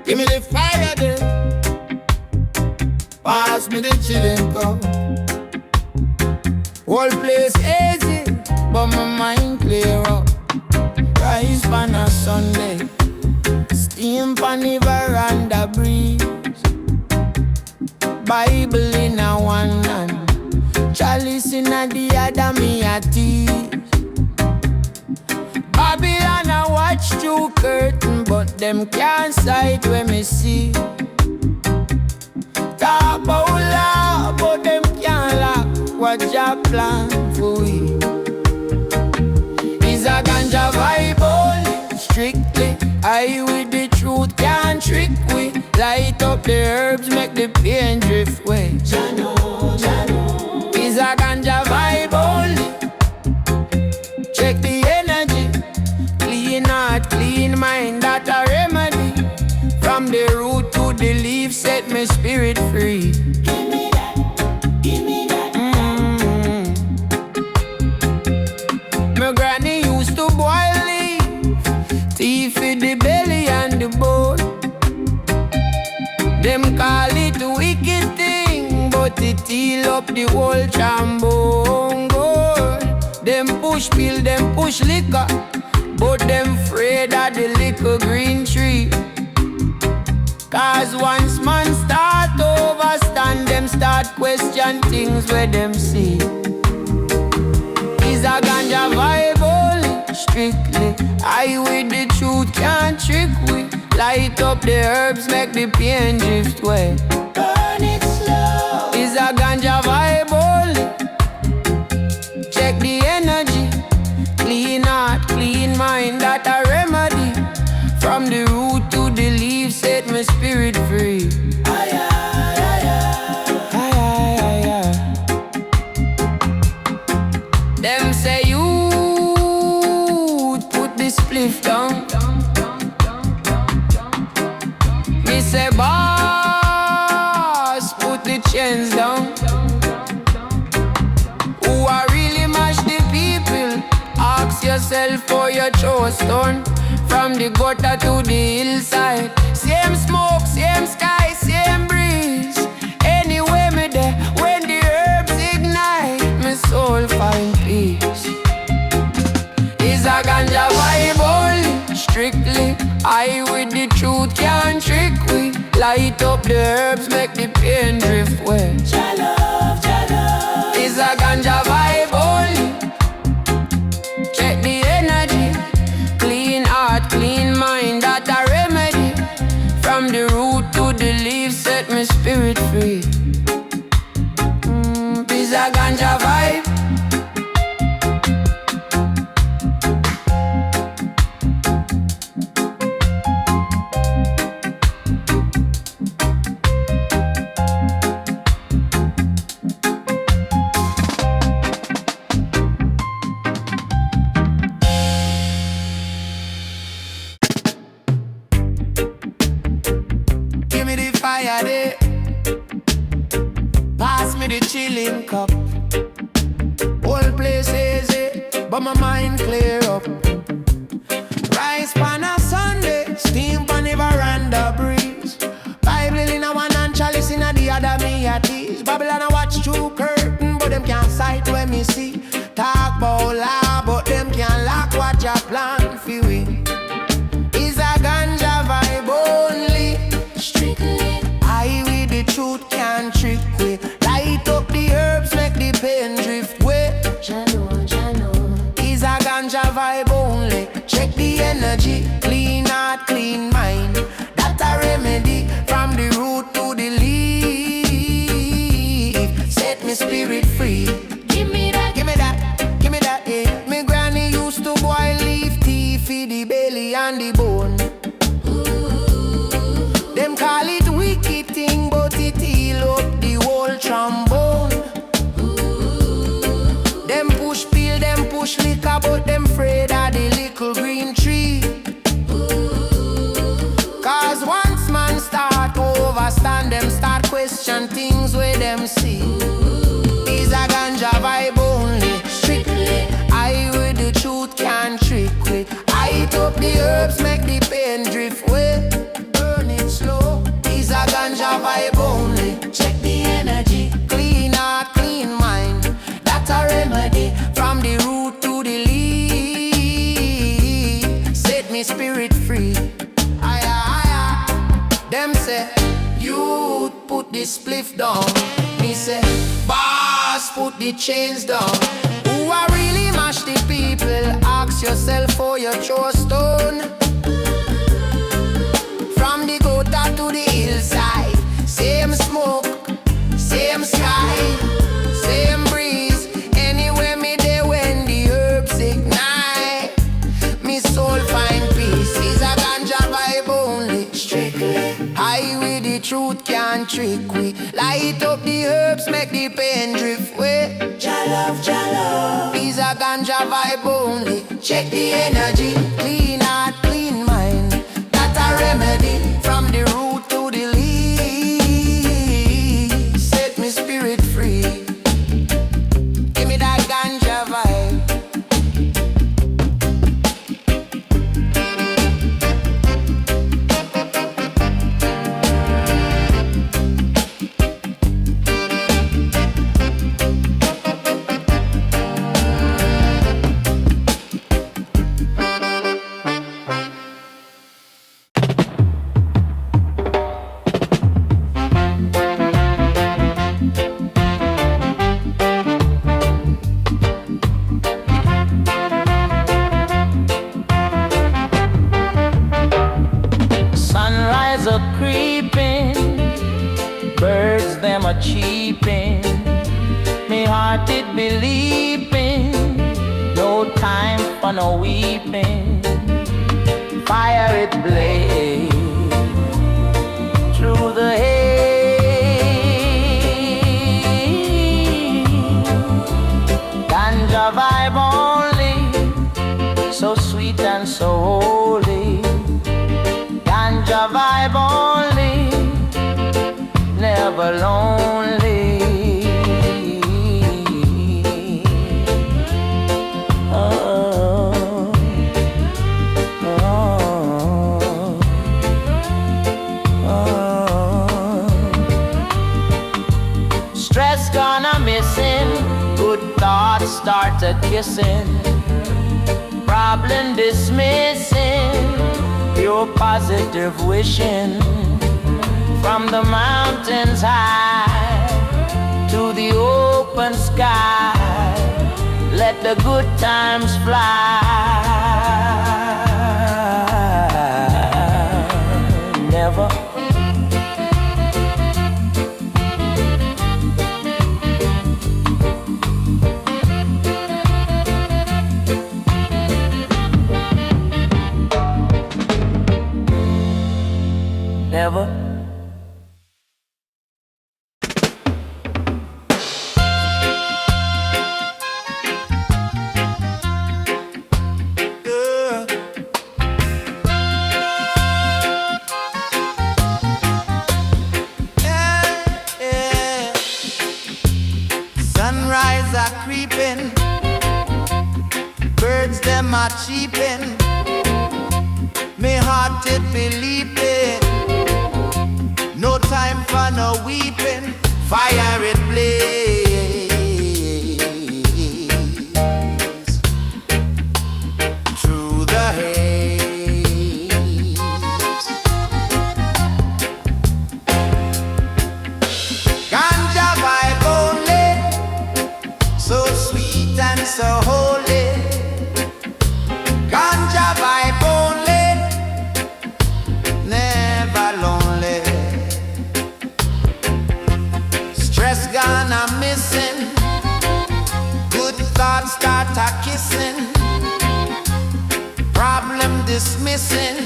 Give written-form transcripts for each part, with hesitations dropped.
Give me the fire then. Pass me the chillin' cup. Whole place easy, but my mind clear up. Rise on a Sunday, steam on the veranda breeze. Bible in a one hand, chalice in a the other, me a tease. Babylon a watch through curtain, but them can't sight when me see. Talk about love, but them can't lock what your plan for we. Is a ganja vibe only, strictly. I with the truth can't trick we. Light up the herbs, make the pain drift away. Jano, Jano. Is a ganja vibe only. Check the energy, clean heart, clean mind, that a remedy. From the root to the leaf, set my spirit free. Give me that, give me that. My granny used to boil leaf, tea for the belly and the bone. Them call it a wicked thing, but it heal up the whole trombone. Them push pill, them push liquor, but them afraid of the little green tree. Cause once man start overstand, them start question things where them see. Is a ganja vibe only, strictly. I with the truth can't trick we. Light up the herbs, make the pain drift away. Burn it slow. Is a ganja vibe only. Check the energy, clean heart, clean mind, that a remedy. From the root to the leaf, set my spirit free. Aye, aye, aye, aye, aye, aye. Them say you put the spliff down. Me say boss, put the chains down. Who are really mash the people? Ask yourself for your trust done. From the gutter to the hillside, same smoke, same sky, same breeze. Anyway me there, when the herbs ignite, my soul find peace. Is a ganja vibe only, strictly. I with the truth can't trick we. Light up the herbs, make the pain drift away. Jalo, jalo. Is a ganja vibe only. Check the energy, clean heart, clean mind, that a remedy. From the root to the leaf, set my spirit free. Is a ganja vibe. Fire day. Pass me the chillin' cup. Whole place easy, but my mind clear up. Rise on a Sunday, steam on the veranda breeze. Bible in a one hand, chalice in a the other, me a tease. Babylon a watch through curtain, but them can't sight when me see. Talk about law, but them can't lock what your plan for we. Is a ganja vibe only, strictly. I with the truth can't trick we. Light up the herbs, make the pain drift away. Jano, Jano. Is a ganja vibe only. Check the energy, clean heart, clean mind, that a remedy. From the root to the leaf, set me spirit free. Give me that, give me that, give me that, yeah. Me granny used to boil leaf tea for the belly and the bone. Them call it wicked thing, but it heal up the whole trombone. Them push pill, them push liquor, but them afraid of the little green tree. Cause once man start overstand, them start question things where them see. Is a ganja vibe only, strictly. I with the truth can't trick with. I eat up the herbs, make the pain drift away. Burn it. free. Aya, aya. Them say, you put the spliff down. Me say, boss, put the chains down. Who are really mash the people? Ask yourself for your throw stone. From the gutter to the hillside, same smoke, same sky, same breeze. Anywhere me there when the herbs ignite, me soul find peace. Is a ganja vibe only, strictly. High with the truth can't trick we. Light up the herbs, make the pain drift away. Jalove, jalove. Is a ganja vibe only. Check the energy, clean heart, clean mind. That a remedy from the root to the leaf. Set me spirit free. Give me that ganja vibe. Sunrise a creeping, birds them a cheeping. Me heart it be leaping, no time for no weeping. Fire it blaze through the haze. Ganja vibe only, so sweet and so holy. Ganja vibe only, never lonely. Oh, oh, oh. Stress gonna missing, good thoughts started kissing. Problem dismissing, pure positive wishing. From the mountains high to the open sky, let the good times fly. Never never. Sunrise are creeping, birds them are cheeping. Me heart it be leaping, no time for no weeping. Fire it blaze through the haze. Ganja vibe only, so sweet and so holy. Ganja vibe only, never lonely. Stress gone a missing, good thoughts start a kissing. Problem dismissing,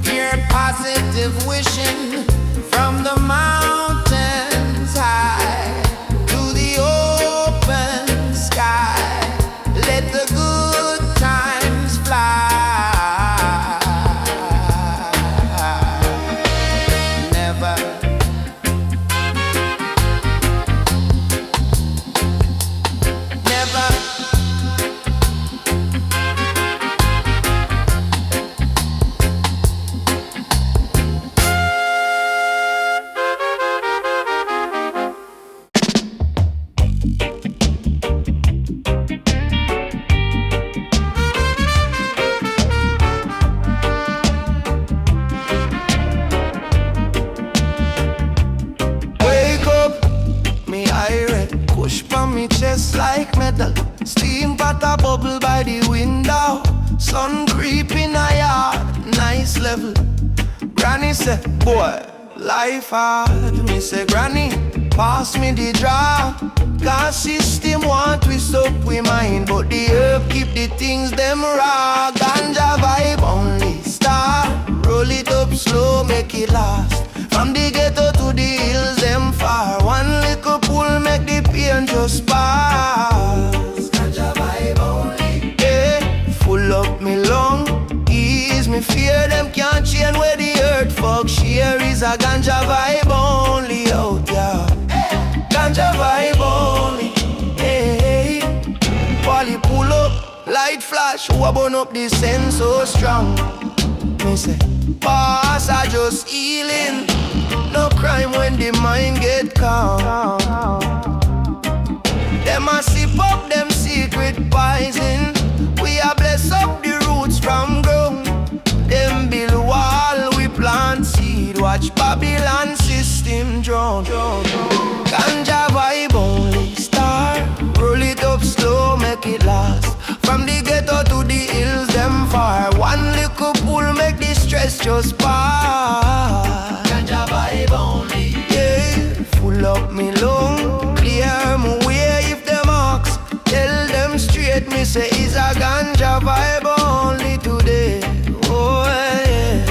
pure positive wishing. From the mountains high to the open sky, let the good times fly. Never, never. level. Granny say, boy, life hard. Me say, Granny, pass me the jar. Cause system want twist up we mind, but the herb keep the things them raw. Ganja vibe only star. Roll it up slow, make it last. From the ghetto to the hills them far. One little pull make the pain just pass. Ganja vibe only. Yeah, full up me lung, ease me fear. Them can't change where the earth fuck share. Is a ganja vibe only out there. Ganja vibe only. Hey, Wally pull up, light flash, who a burn up the scent so strong. Me say, pass I just healing. No crime when the mind get calm. Them a sip up them secret poison. We a bless up the roots from ground. Them build wall, we plant seed. Watch Babylon system drown. Ganja vibe only star. Roll it up slow, make it last. From the ghetto to the hills them far. One little pull make the stress just pass. Ganja vibe only. Yeah, full up me lung, clear me way if them ask. Tell them straight, me say it's a ganja vibe only today. Oh yeah.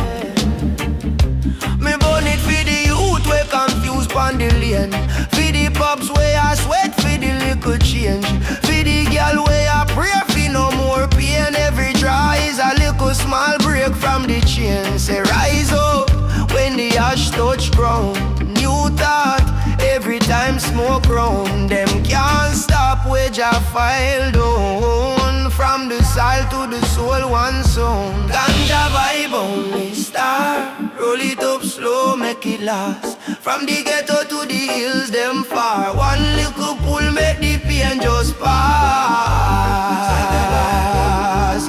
Me burn it for the youth we confused pon the lane. For the pops where I sweat for the little change. For the girl where I pray for no more pain. Every draw is a little small break from the chain. Say rise up when the ash touch ground. New thought every time smoke round. Them can't stop where Jah file down. From the soil to the soul one song. Ganja vibe only star. Roll it up slow, make it last. From the ghetto to the hills them far. One little pull make the pain just pass.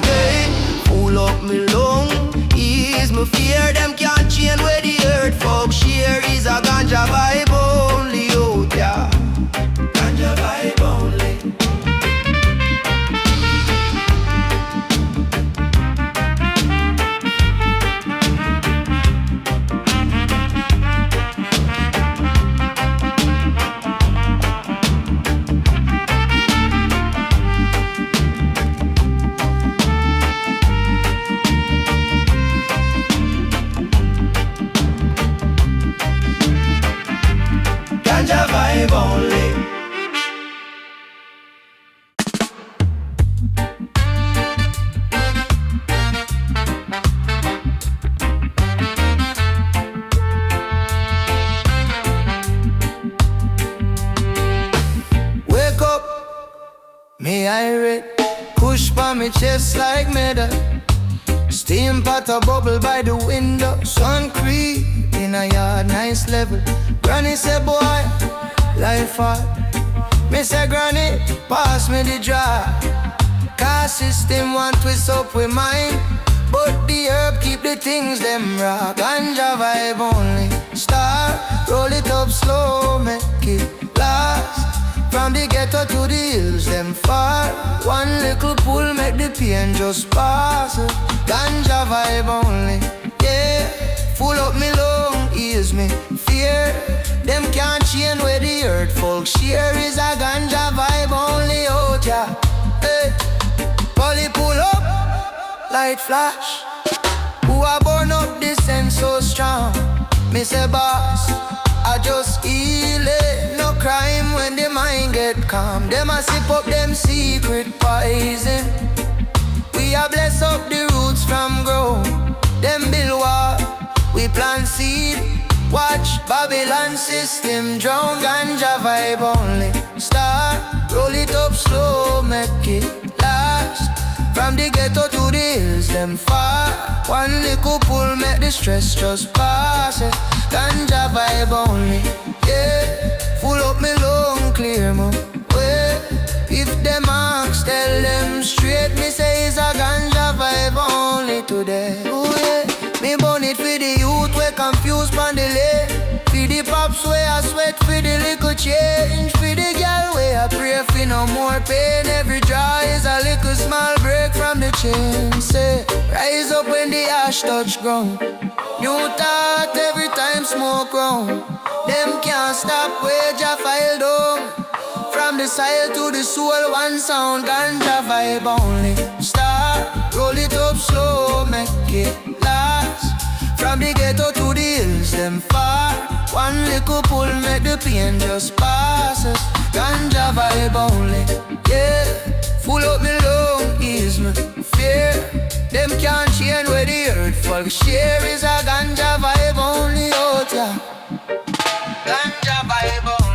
Yeah, full up me lung, ease me fear. Them can't change where the earth fuck share. Is a ganja vibe only out yeah. Ganja vibe only. Ganja vibe only. Wake up, me irate. Push by me chest like metal. Steam pot a bubble by the window. Sun creep in a yard, nice level. Granny say, boy, life hard. Me say, Granny, pass me the jar. Cause system want twist up with mine. But the herb keep the things them raw. Ganja vibe only star. Roll it up slow, make it last. From the ghetto to the hills them far. One little pull make the pain just pass. Ganja vibe only, yeah. Full up me lung, ease me fear. Them can't change where the earth folks share. Is a ganja vibe only out yeah. Hey, Polly pull up, light flash. Who a burn up this scent so strong? Me say boss, I just heal it. No crime when the mind get calm. Them a sip up them secret poison. We a bless up the roots from grow. Them build wall, we plant seed. Watch Babylon system drown. Ganja vibe only star. Roll it up slow, make it last. From the ghetto to the hills them far. One little pull make the stress just pass. Ganja vibe only, yeah. Full up me lung, clear me way. If them ask, tell them straight. Me say it's a ganja vibe only today. Ooh, yeah. Me burn it for the youth we confused pon the lane. For the pops where I sweat for the little change. For the girl where I pray for no more pain. Every draw is a little small break from the chain. Say rise up when the ash touch ground. New thought every time smoke round. Them can't stop where Jah file down. From the soil to the soul, one sound, ganja vibe only. Start, roll it up slow, make it last. From the ghetto to the hills, them far. One little pull, make the pain just pass us. Ganja vibe only, yeah. Full up me lung, ease me fear. Them can't change where the earth fall. Share is a ganja vibe only, oh yeah. Ganja vibe only.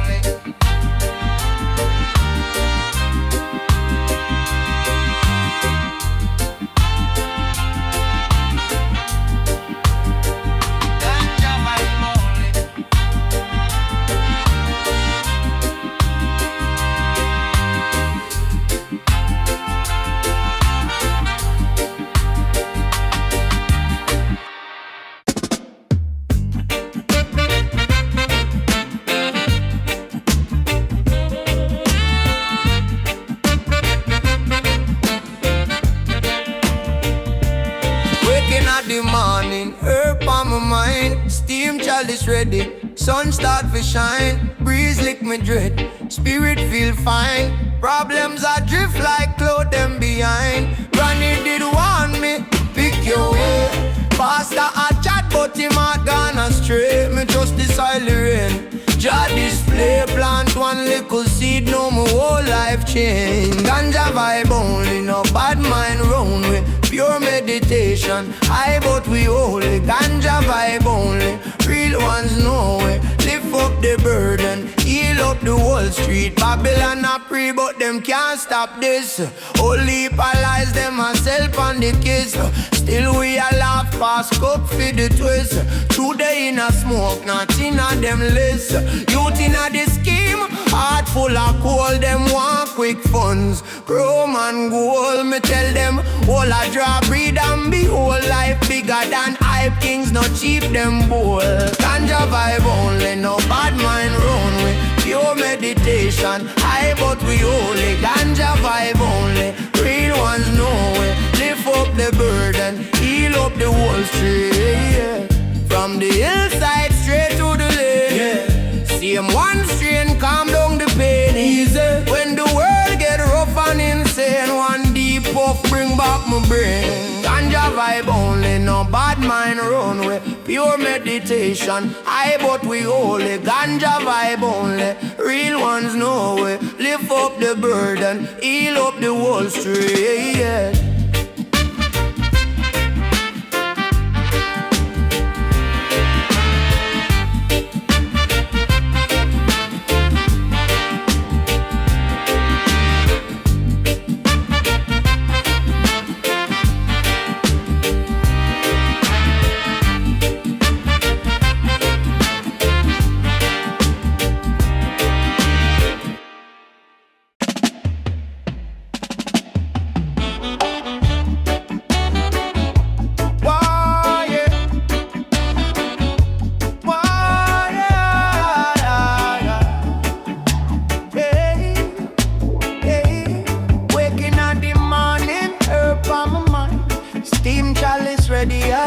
The morning, herb on my mind. Steam chalice ready, sun start to shine. Breeze lick me dread, spirit feel fine. Problems are drift like cloud them behind. Granny did want me, pick your way. Pastor a chat but him a gone astray. Me trust the silent rain. Jah display, plant one little seed, no my whole life change. Ganja vibe only, no bad mind round with pure meditation. I but we holy, ganja vibe only. Real ones know it. Lift up the burden, heal up the whole street. Babylon a pray, but them can't stop this. Only lies them a self on the kiss. Still we a laugh past cup for the twist. Today in a smoke, nothing of them list. Youth in a the scheme, heart full of coal. Them want quick funds, chrome and gold. Me tell them, all I draw breed and be whole life bigger than hype kings. Not cheap them bowl. Ganja vibe only, no bad mind round with pure meditation. I but we holy, ganja vibe only. Real ones know it. Lift up the burden, heal up the whole street, yeah. From the hillside straight to the lane, yeah. Same one strain, calm down the pain easy. When the world get rough and insane, one deep puff bring back my brain. Ganja vibe only, no bad mind run with pure meditation. I but we holy, ganja vibe only. Real ones know it. Lift up the burden, heal up the whole street, yeah.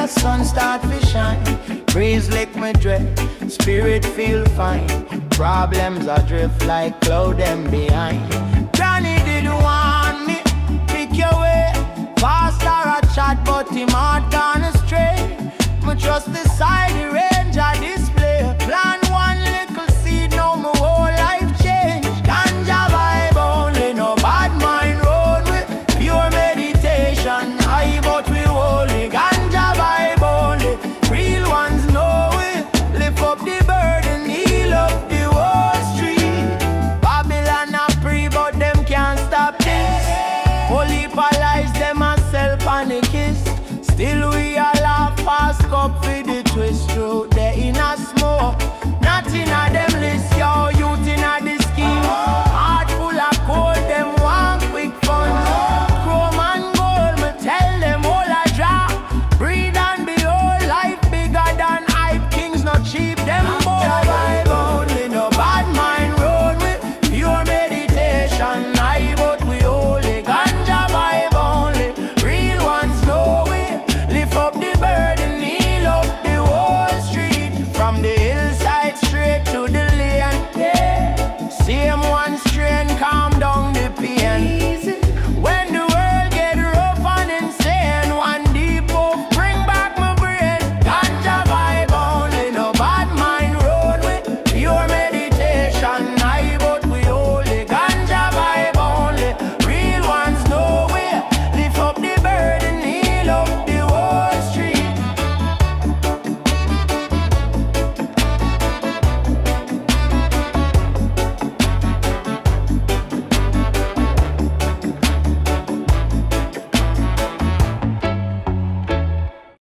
Sun start to shine, breeze lick me dread, spirit feel fine. Problems are drift like cloud them behind. Granny did want me, pick your way. Pastor a chat but him heart gone astray. Me trust the side